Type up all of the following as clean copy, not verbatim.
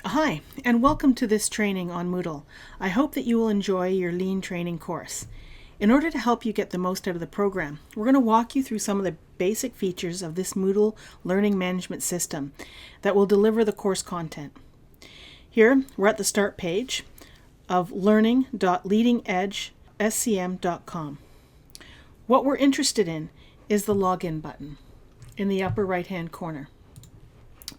Hi, and welcome to this training on Moodle. I hope that you will enjoy your Lean training course. In order to help you get the most out of the program, we're going to walk you through some of the basic features of this Moodle learning management system that will deliver the course content. Here, we're at the start page of learning.leadingedgescm.com. What we're interested in is the login button in the upper right-hand corner.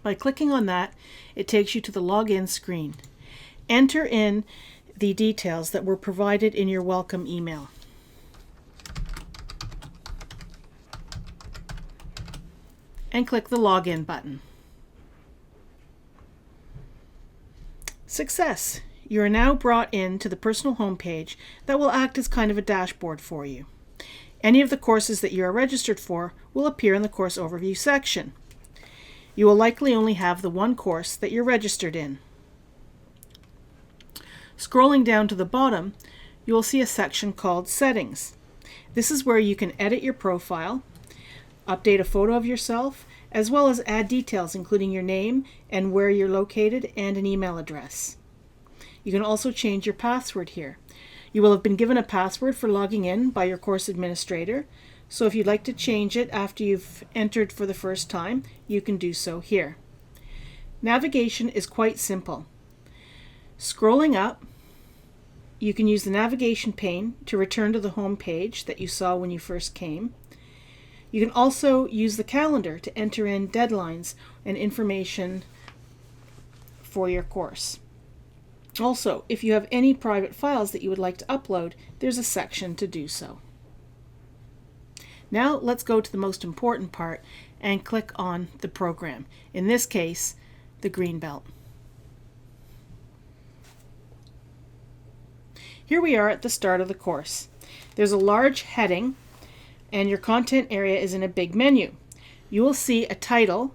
By clicking on that, it takes you to the login screen. Enter in the details that were provided in your welcome email. And click the login button. Success! You are now brought in to the personal homepage that will act as kind of a dashboard for you. Any of the courses that you are registered for will appear in the course overview section. You will likely only have the one course that you're registered in. Scrolling down to the bottom, you will see a section called Settings. This is where you can edit your profile, update a photo of yourself, as well as add details including your name and where you're located and an email address. You can also change your password here. You will have been given a password for logging in by your course administrator, so if you'd like to change it after you've entered for the first time, you can do so here. Navigation is quite simple. Scrolling up, you can use the navigation pane to return to the home page that you saw when you first came. You can also use the calendar to enter in deadlines and information for your course. Also, if you have any private files that you would like to upload, there's a section to do so. Now let's go to the most important part and click on the program. In this case, the green belt. Here we are at the start of the course. There's a large heading and your content area is in a big menu. You will see a title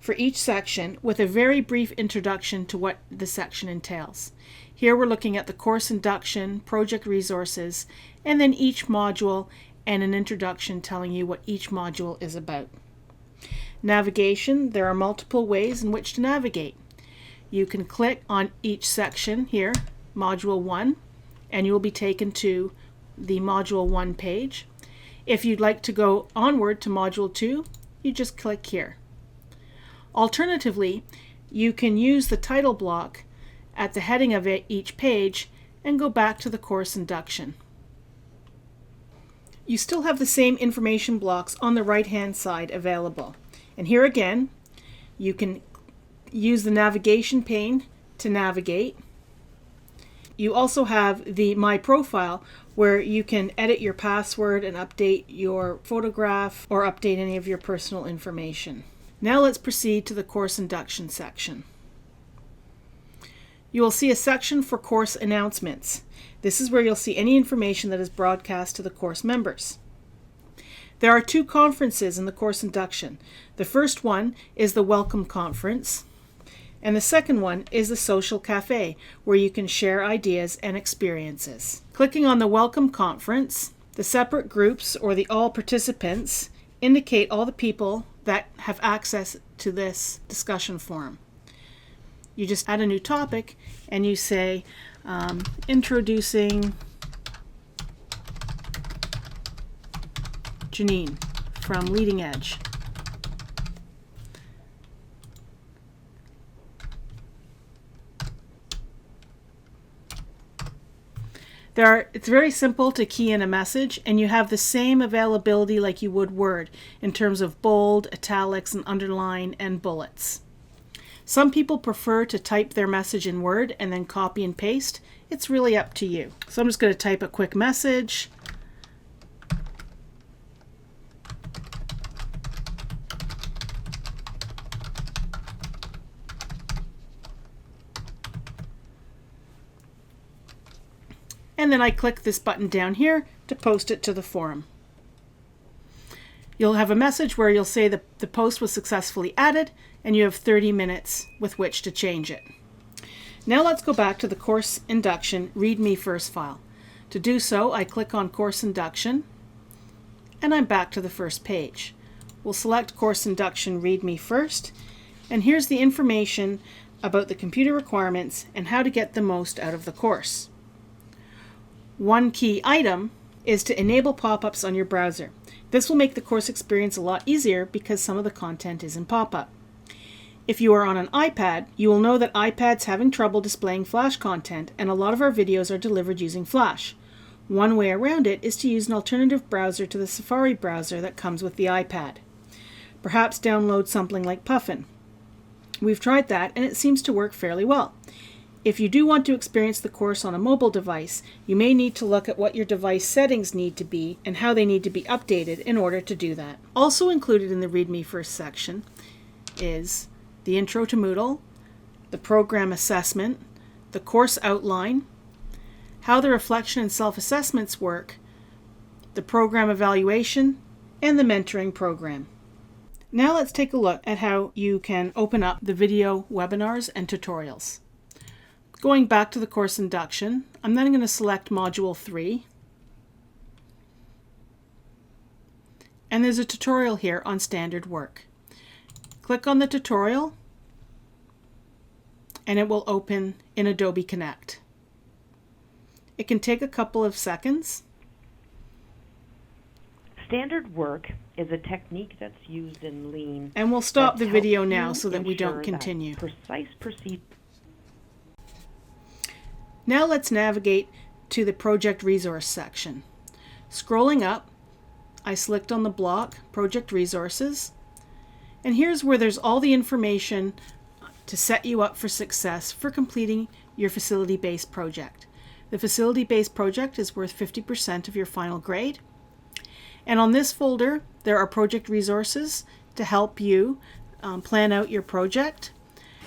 for each section with a very brief introduction to what the section entails. Here we're looking at the course induction, project resources, and then each module and an introduction telling you what each module is about. Navigation, there are multiple ways in which to navigate. You can click on each section here, Module 1, and you will be taken to the Module 1 page. If you'd like to go onward to Module 2, you just click here. Alternatively, you can use the title block at the heading of each page and go back to the course induction. You still have the same information blocks on the right-hand side available. And here again, you can use the navigation pane to navigate. You also have the My Profile, where you can edit your password and update your photograph or update any of your personal information. Now let's proceed to the course induction section. You will see a section for course announcements. This is where you'll see any information that is broadcast to the course members. There are two conferences in the course induction. The first one is the Welcome Conference, and the second one is the Social Cafe, where you can share ideas and experiences. Clicking on the Welcome Conference, the separate groups or the all participants indicate all the people that have access to this discussion forum. You just add a new topic and you say, introducing Janine from Leading Edge. It's very simple to key in a message, and you have the same availability like you would Word in terms of bold, italics, and underline, and bullets. Some people prefer to type their message in Word and then copy and paste. It's really up to you. So I'm just going to type a quick message. And then I click this button down here to post it to the forum. You'll have a message where you'll say the post was successfully added and you have 30 minutes with which to change it. Now let's go back to the course induction README first file. To do so, I click on course induction and I'm back to the first page. We'll select course induction README first, and here's the information about the computer requirements and how to get the most out of the course. One key item is to enable pop-ups on your browser. This will make the course experience a lot easier because some of the content is in pop-up. If you are on an iPad, you will know that iPad's having trouble displaying Flash content, and a lot of our videos are delivered using Flash. One way around it is to use an alternative browser to the Safari browser that comes with the iPad. Perhaps download something like Puffin. We've tried that and it seems to work fairly well. If you do want to experience the course on a mobile device, you may need to look at what your device settings need to be and how they need to be updated in order to do that. Also included in the Read Me First section is the Intro to Moodle, the Program Assessment, the Course Outline, how the reflection and self-assessments work, the Program Evaluation, and the Mentoring Program. Now let's take a look at how you can open up the video webinars and tutorials. Going back to the course induction, I'm then going to select Module 3. And there's a tutorial here on standard work. Click on the tutorial and it will open in Adobe Connect. It can take a couple of seconds. Standard work is a technique that's used in Lean. And we'll stop the video now so that we don't continue. Precise procedure. Now let's navigate to the Project Resource section. Scrolling up, I select on the block Project Resources, and here's where there's all the information to set you up for success for completing your facility-based project. The facility-based project is worth 50% of your final grade. And on this folder, there are project resources to help you plan out your project,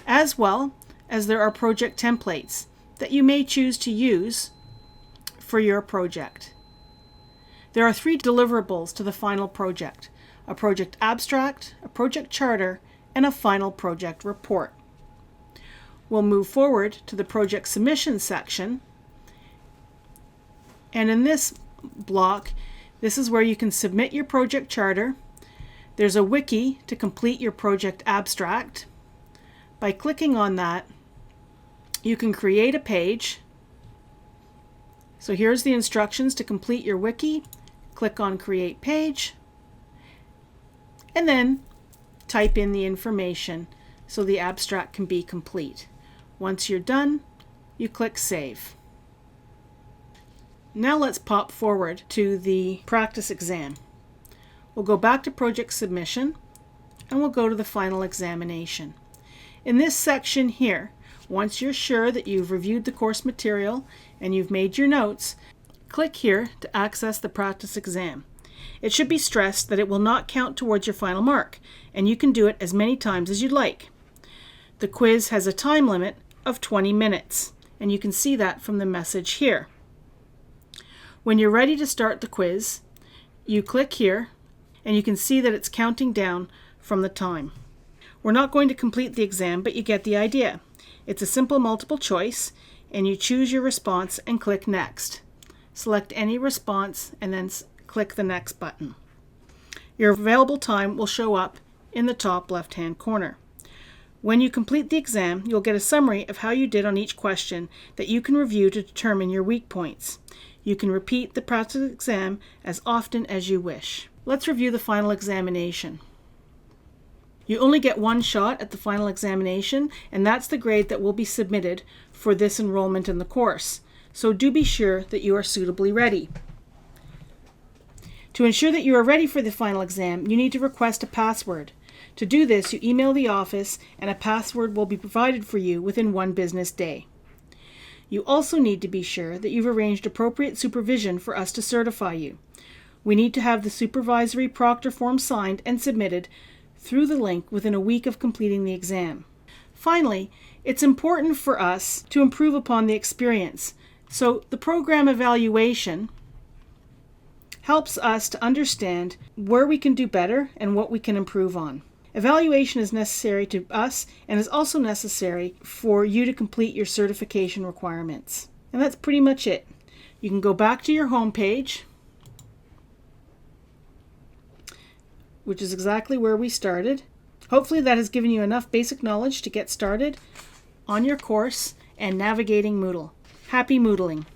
as well as there are project templates that you may choose to use for your project. There are 3 deliverables to the final project: a project abstract, a project charter, and a final project report. We'll move forward to the project submission section, and in this block, this is where you can submit your project charter. There's a wiki to complete your project abstract. By clicking on that, you can create a page. So here's the instructions to complete your wiki. Click on Create Page, and then type in the information so the abstract can be complete. Once you're done, you click Save. Now let's pop forward to the practice exam. We'll go back to project submission and we'll go to the final examination. In this section here, once you're sure that you've reviewed the course material and you've made your notes, click here to access the practice exam. It should be stressed that it will not count towards your final mark, and you can do it as many times as you'd like. The quiz has a time limit of 20 minutes, and you can see that from the message here. When you're ready to start the quiz, you click here, and you can see that it's counting down from the time. We're not going to complete the exam, but you get the idea. It's a simple multiple choice, and you choose your response and click Next. Select any response and then click the Next button. Your available time will show up in the top left-hand corner. When you complete the exam, you'll get a summary of how you did on each question that you can review to determine your weak points. You can repeat the practice exam as often as you wish. Let's review the final examination. You only get one shot at the final examination, and that's the grade that will be submitted for this enrollment in the course. So do be sure that you are suitably ready. To ensure that you are ready for the final exam, you need to request a password. To do this, you email the office and a password will be provided for you within 1 business day. You also need to be sure that you've arranged appropriate supervision for us to certify you. We need to have the supervisory proctor form signed and submitted through the link within a week of completing the exam. Finally, it's important for us to improve upon the experience. So the program evaluation helps us to understand where we can do better and what we can improve on. Evaluation is necessary to us and is also necessary for you to complete your certification requirements. And that's pretty much it. You can go back to your home page, which is exactly where we started. Hopefully that has given you enough basic knowledge to get started. on your course and navigating Moodle. Happy Moodling!